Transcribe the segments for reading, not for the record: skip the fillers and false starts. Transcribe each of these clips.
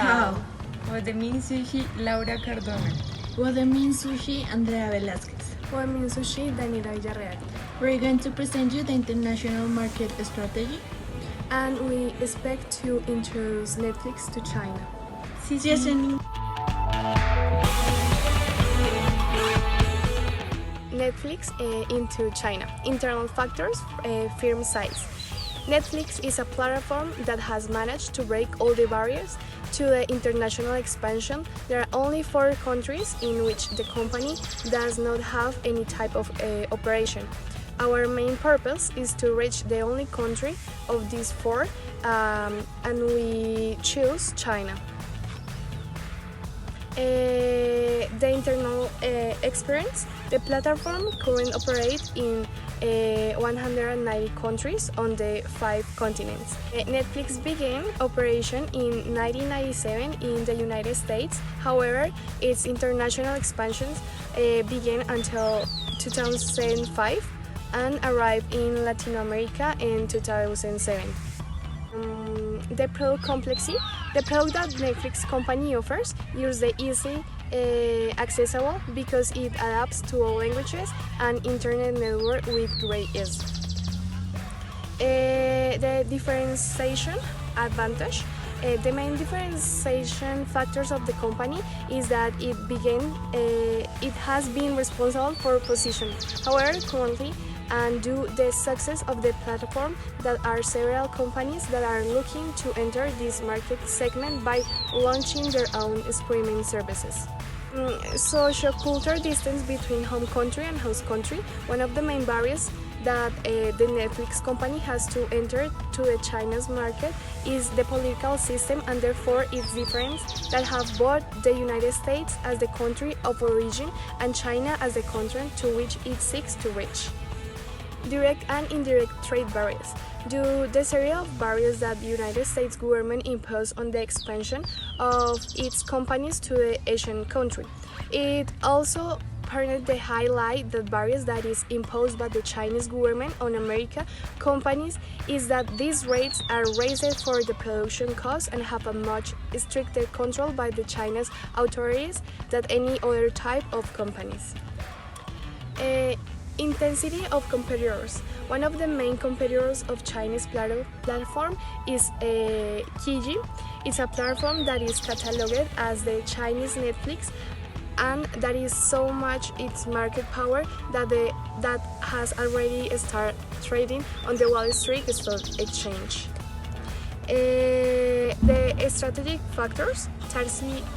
How? What the mean sushi, Laura Cardona. What the mean sushi, Andrea Velázquez. What means sushi, Daniela Villarreal. We're going to present you the international market strategy. And we expect to introduce Netflix to China. Sí, Jenny. Netflix into China. Internal factors, firm size. Netflix is a platform that has managed to break all the barriers to the international expansion. There are only 4 countries in which the company does not have any type of operation. Our main purpose is to reach the only country of these 4, and we choose China. The internal experience. The platform currently operates in 190 countries on the 5 continents. Netflix began operation in 1997 in the United States. However, its international expansions began until 2005 and arrived in Latin America in 2007. The product complexity. The product that Netflix company offers is the easy accessible because it adapts to all languages and internet network with great ease. The differentiation advantage. The main differentiation factors of the company is that it has been responsible for position. However, currently, and due to the success of the platform, there are several companies that are looking to enter this market segment by launching their own streaming services. Socio-cultural distance between home country and host country. One of the main barriers that the Netflix company has to enter to the China's market is the political system, and therefore its difference that have both the United States as the country of origin and China as the country to which it seeks to reach. Direct and indirect trade barriers. Due to the series of barriers that the United States government imposed on the expansion of its companies to the Asian country. It also permitted the highlight the barriers that is imposed by the Chinese government on American companies is that these rates are raised for the production costs and have a much stricter control by the Chinese authorities than any other type of companies. Intensity of competitors. One of the main competitors of Chinese platform is Kijiji. It's a platform that is cataloged as the Chinese Netflix, and that is so much its market power that has already started trading on the Wall Street Stock Exchange. The strategic factors,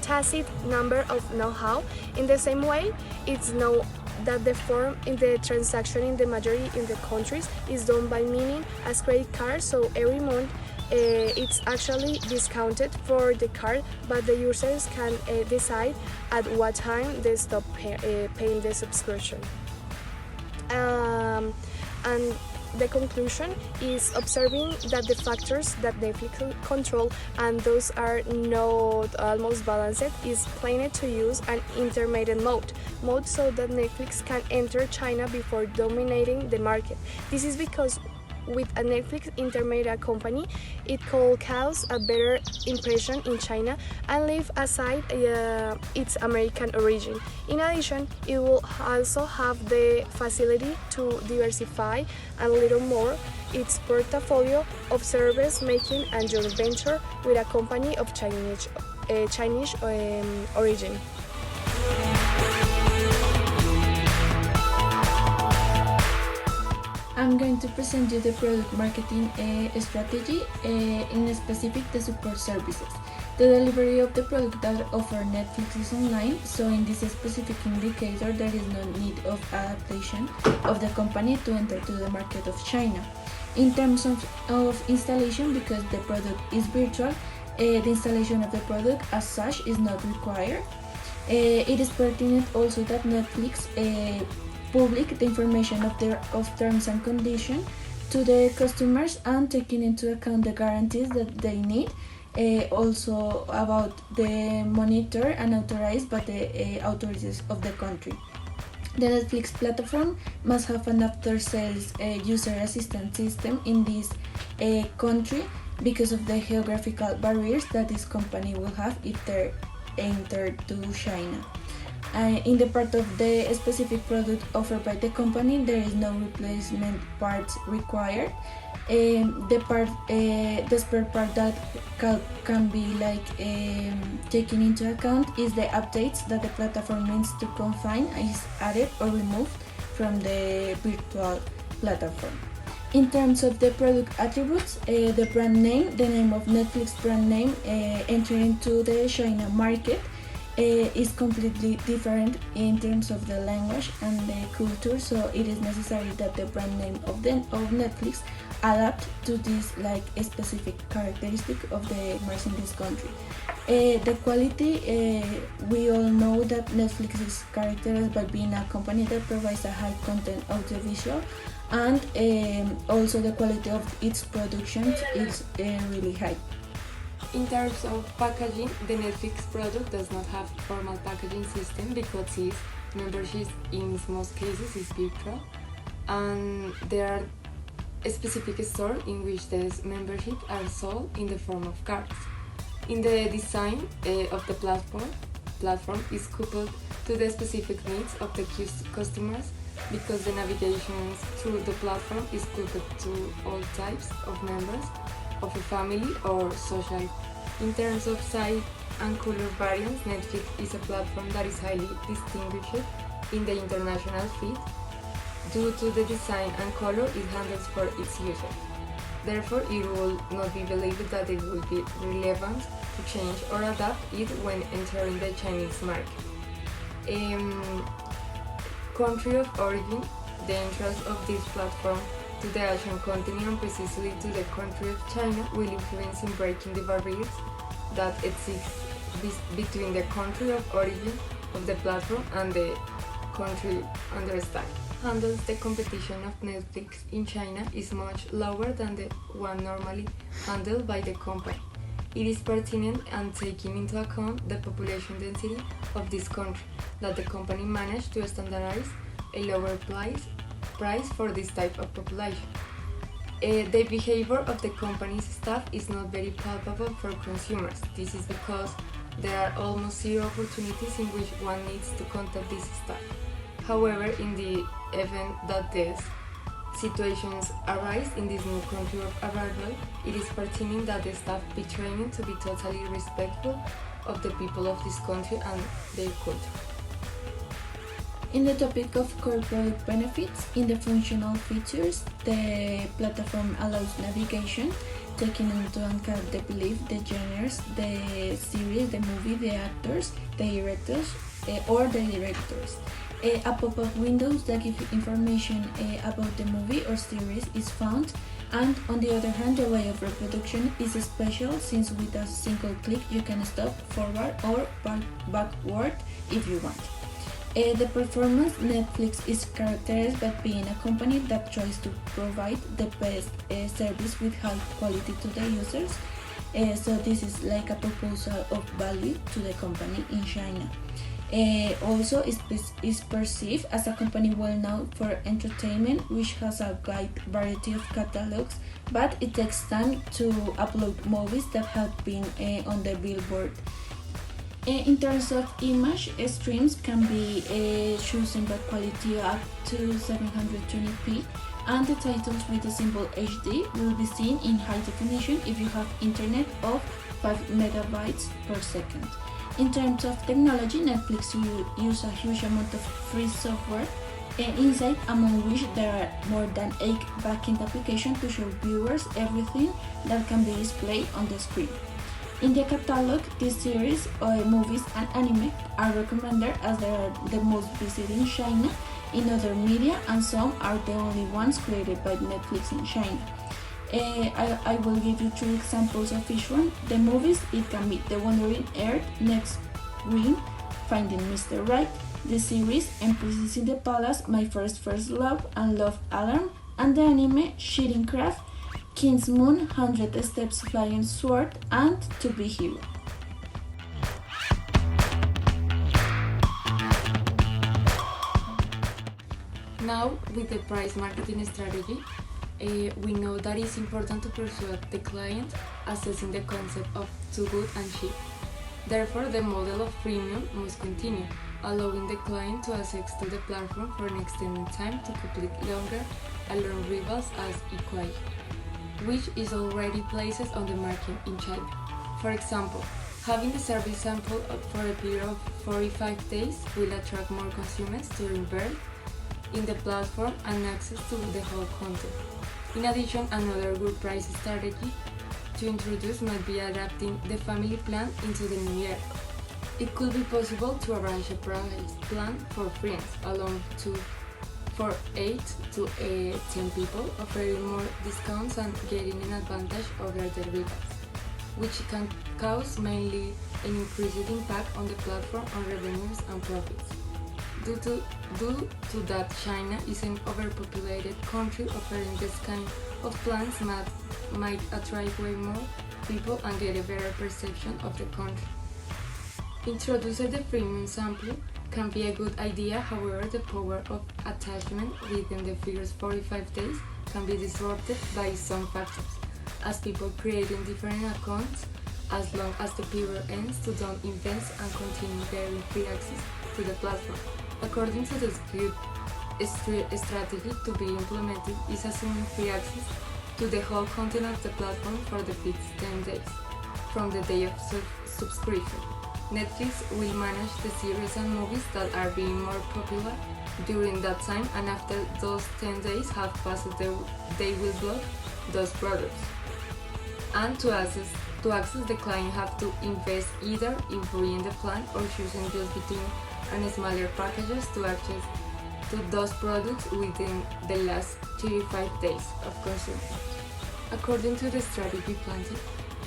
tacit number of know-how. In the same way, it's known that the form in the transaction in the majority in the countries is done by meaning as credit card, so every month it's actually discounted for the card, but the users can decide at what time they stop paying the subscription. And the conclusion is observing that the factors that Netflix control, and those are not almost balanced, is planned to use an intermediate mode so that Netflix can enter China before dominating the market. This is because with a Netflix intermediate company, it could cause a better impression in China and leave aside its American origin. In addition, it will also have the facility to diversify a little more its portfolio of service making and joint venture with a company of Chinese origin. I'm going to present you the product marketing strategy, in specific the support services. The delivery of the product that offer Netflix is online, so in this specific indicator there is no need of adaptation of the company to enter to the market of China. In terms of installation, because the product is virtual, the installation of the product as such is not required. It is pertinent also that Netflix public the information of terms and conditions to the customers and taking into account the guarantees that they need, also about the monitor and authorized by the authorities of the country. The Netflix platform must have an after-sales user assistance system in this country because of the geographical barriers that this company will have if they enter to China. In the part of the specific product offered by the company, there is no replacement parts required. The spare part that can be taken into account is the updates that the platform needs to confine is added or removed from the virtual platform. In terms of the product attributes, the brand name, the name of Netflix brand name entering into the China market is completely different in terms of the language and the culture, so it is necessary that the brand name of Netflix adapt to this a specific characteristic of the market in this country. The quality, we all know that Netflix is characterized by being a company that provides a high content audiovisual, and also the quality of its productions is really high. In terms of packaging, the Netflix product does not have formal packaging system because its membership in most cases is virtual, and there are a specific store in which these memberships are sold in the form of cards. In the design of the platform is coupled to the specific needs of the customers because the navigation through the platform is coupled to all types of members of a family or social. In terms of size and color variants, Netflix is a platform that is highly distinguished in the international feed due to the design and color it handles for its users. Therefore, it will not be believed that it will be relevant to change or adapt it when entering the Chinese market. Country of origin, the entrance of this platform to the Asian continent and precisely to the country of China will influence in breaking the barriers that exist between the country of origin of the platform and the country understand. Handles the competition of Netflix in China is much lower than the one normally handled by the company. It is pertinent and taking into account the population density of this country that the company managed to standardize a lower price for this type of population. The behavior of the company's staff is not very palpable for consumers. This is because there are almost zero opportunities in which one needs to contact this staff. However, in the event that these situations arise in this new country of arrival, it is pertinent that the staff be trained to be totally respectful of the people of this country and their culture. In the topic of core product benefits, in the functional features, the platform allows navigation, taking into account the belief, the genres, the series, the movie, the actors, the directors, or the directors. A pop-up windows that give information about the movie or series is found, and on the other hand, the way of reproduction is special since with a single click you can stop, forward, or backward if you want. The performance, Netflix is characterized by being a company that tries to provide the best service with high quality to the users. So this is like a proposal of value to the company in China. Also is perceived as a company well known for entertainment, which has a wide variety of catalogs, but it takes time to upload movies that have been on the billboard. In terms of image, streams can be chosen by quality up to 720p, and the titles with the symbol HD will be seen in high definition if you have internet of 5 megabytes per second. In terms of technology, Netflix use a huge amount of free software inside, among which there are more than 8 backend applications to show viewers everything that can be displayed on the screen. In the catalog, this series, movies and anime are recommended as they are the most visited in China, in other media, and some are the only ones created by Netflix in China. I will give you 3 examples of each one. The movies, it can be The Wandering Earth, Next Ring, Finding Mr. Right. The series, Empresses in the Palace, My First Love, and Love Alarm. And the anime, Shooting Craft, King's Moon, 100 Steps Flying Sword, and To Be Hero. Now, with the price marketing strategy, we know that it's important to persuade the client assessing the concept of too good and cheap. Therefore, the model of freemium must continue, allowing the client to access to the platform for an extended time to complete longer and long rivals as equal, which is already placed on the market in China. For example, having the service sample for a period of 45 days will attract more consumers to invest in the platform and access to the whole content. In addition, another good price strategy to introduce might be adapting the family plan into the new year. It could be possible to arrange a price plan for friends for 8 to 10 people, offering more discounts and getting an advantage over the rivals, which can cause mainly an increased impact on the platform on revenues and profits. Due to that, China is an overpopulated country, offering this kind of plans might attract way more people and get a better perception of the country. Introducing the freemium sample can be a good idea, however, the power of attachment within the first 45 days can be disrupted by some factors, as people creating different accounts as long as the period ends to don't invest and continue getting free access to the platform. According to this good strategy to be implemented is assuming free access to the whole content of the platform for the fixed 10 days from the day of subscription. Netflix will manage the series and movies that are being more popular during that time, and after those 10 days have passed, they will block those products. And to access the client have to invest either in freeing the plan or choosing just between and smaller packages to access to those products within the last 35 days of consumption. According to the strategy planned,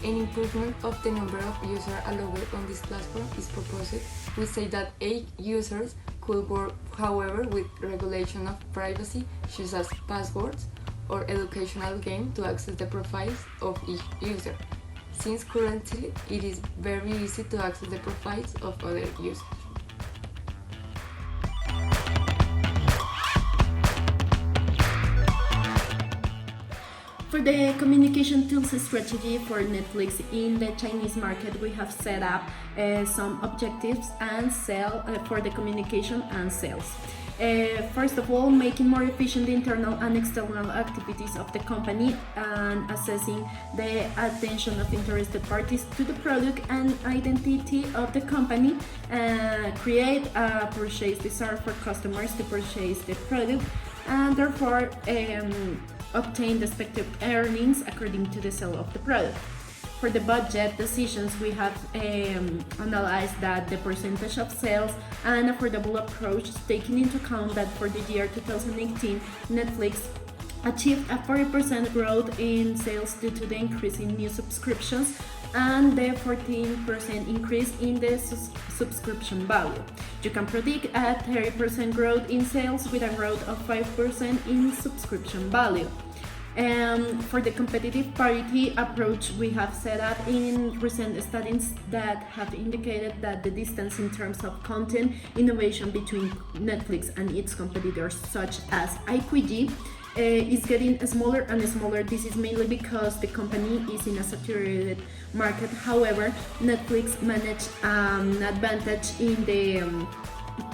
an improvement of the number of users allowed on this platform is proposed. We say that 8 users could work, however, with regulation of privacy, such as passwords or educational game to access the profiles of each user, since currently it is very easy to access the profiles of other users. For the communication tools strategy for Netflix in the Chinese market, we have set up some objectives and for the communication and sales. First of all, making more efficient the internal and external activities of the company and assessing the attention of interested parties to the product and identity of the company, create a purchase desire for customers to purchase the product, and therefore obtain the expected earnings according to the sale of the product. For the budget decisions, we have analyzed that the percentage of sales and affordable approach, taking into account that for the year 2018, Netflix achieved a 40% growth in sales due to the increase in new subscriptions and the 14% increase in the subscription value. You can predict a 30% growth in sales with a growth of 5% in subscription value. For the competitive parity approach, we have set up in recent studies that have indicated that the distance in terms of content innovation between Netflix and its competitors, such as IQG, is getting smaller and smaller. This is mainly because the company is in a saturated market. However, Netflix managed an advantage in the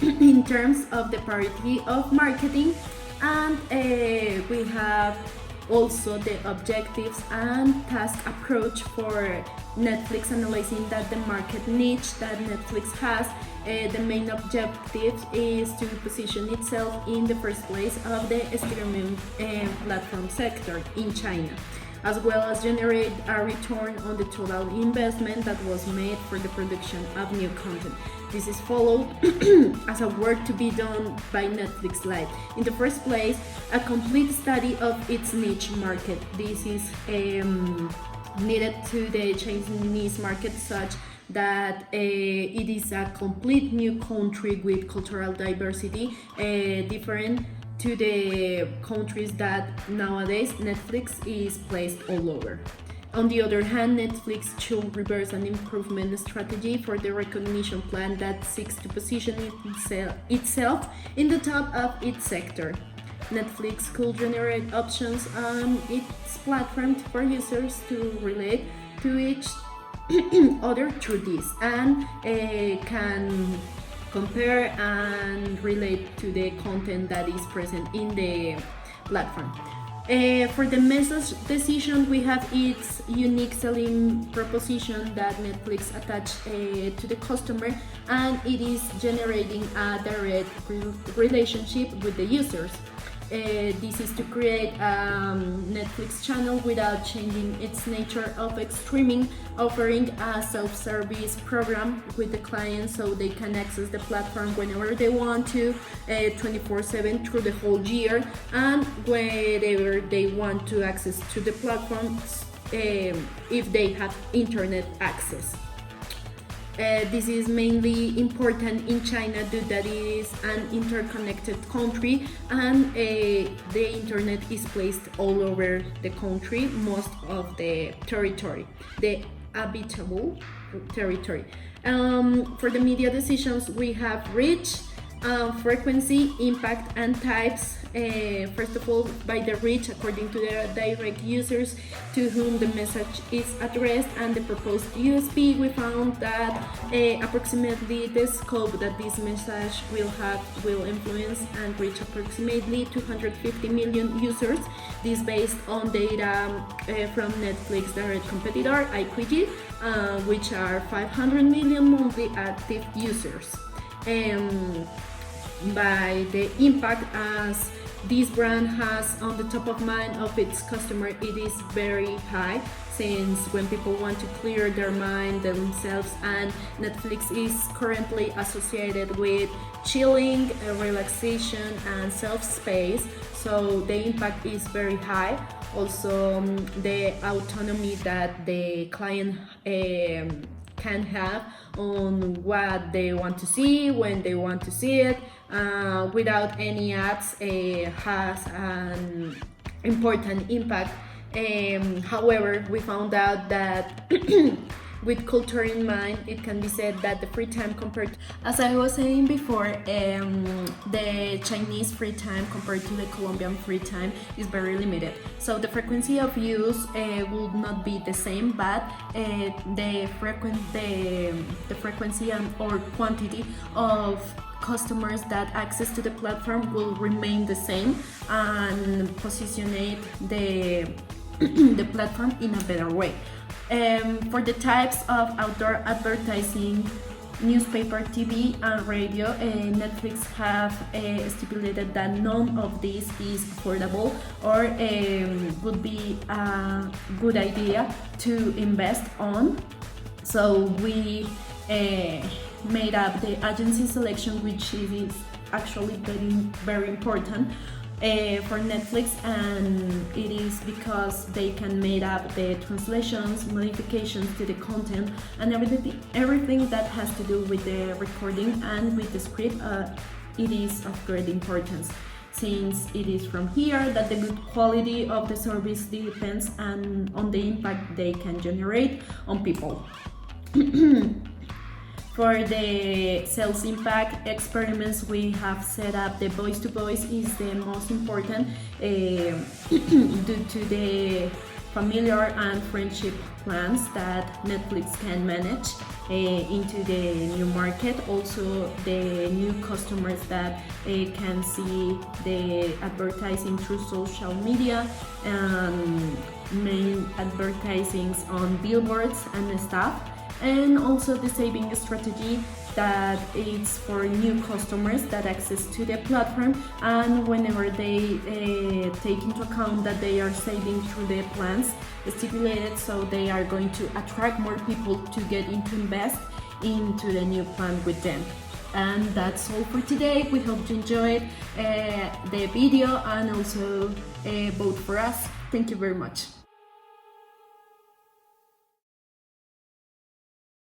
in terms of the parity of marketing, and we have also the objectives and task approach for Netflix, analyzing that the market niche that Netflix has, the main objective is to position itself in the first place of the streaming platform sector in China, as well as generate a return on the total investment that was made for the production of new content. This is followed as a work to be done by Netflix Live. In the first place, a complete study of its niche market. This is needed to the Chinese market, such that it is a complete new country with cultural diversity, different to the countries that nowadays Netflix is placed all over. On the other hand, Netflix should reverse an improvement strategy for the recognition plan that seeks to position itself in the top of its sector. Netflix could generate options on its platform for users to relate to each other through this, and can compare and relate to the content that is present in the platform. For the message decision, we have its unique selling proposition that Netflix attached to the customer, and it is generating a direct relationship with the users. This is to create a Netflix channel without changing its nature of streaming, offering a self-service program with the client so they can access the platform whenever they want to, 24/7 through the whole year, and whenever they want to access to the platform if they have internet access. This is mainly important in China due that it is an interconnected country, and the internet is placed all over the country, most of the territory, the habitable territory. For the media decisions, we have reach, frequency, impact, and types. First of all, by the reach according to the direct users to whom the message is addressed and the proposed USP, we found that approximately the scope that this message will influence and reach approximately 250 million users. This based on data from Netflix direct competitor IQG, which are 500 million monthly active users. By the impact, as this brand has on the top of mind of its customer, it is very high, since when people want to clear their mind themselves, and Netflix is currently associated with chilling, relaxation, and self-space, so the impact is very high. Also, the autonomy that the client can have on what they want to see, when they want to see it, without any ads, has an important impact. However, we found out that with culture in mind, it can be said that the free time compared, as I was saying before, the Chinese free time compared to the Colombian free time is very limited. So the frequency of use would not be the same, but the frequency or quantity of customers that access to the platform will remain the same, and positionate the platform in a better way. For the types of outdoor advertising, newspaper, TV, and radio, Netflix have stipulated that none of this is affordable or would be a good idea to invest on. So we made up the agency selection, which is actually very important for Netflix, and it is because they can make up the translations, modifications to the content, and everything that has to do with the recording and with the script. It is of great importance, since it is from here that the good quality of the service depends on the impact they can generate on people. For the sales impact experiments, we have set up the voice to voice is the most important due to the familiar and friendship plans that Netflix can manage into the new market. Also, the new customers that can see the advertising through social media, main advertisings on billboards and stuff. And also the saving strategy that it's for new customers that access to the platform, and whenever they take into account that they are saving through the plans stipulated, so they are going to attract more people to get into invest into the new plan with them. And that's all for today. We hope you enjoyed the video and also vote for us. Thank you very much.